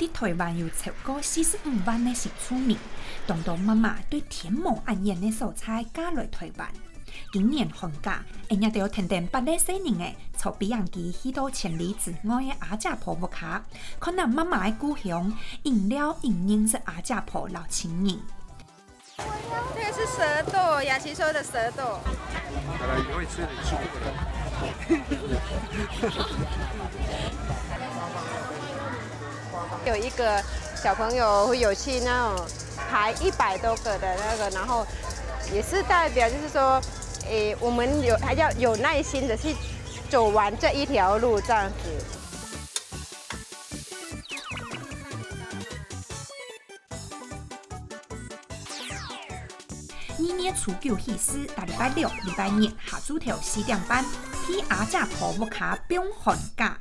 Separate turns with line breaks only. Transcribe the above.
在台湾有超过45万的新住民，当当妈妈对天母安宴的蔬菜加来台湾。今年寒假，会约到天天8岁人的从比洋基去到千里之外的阿家婆屋卡，看到妈妈的故乡，饮料仍然是阿家婆老情人。
这个是蛇豆，雅琪说的蛇豆。
本来也会吃，你吃过的。
有一个小朋友会有去那种排100多个的那个，然后也是代表就是说，我们还要有耐心的去走完这一条路这样子。
2月初9起始，到礼拜六、礼拜日下午头4点半，去阿家婆屋卡冰寒假。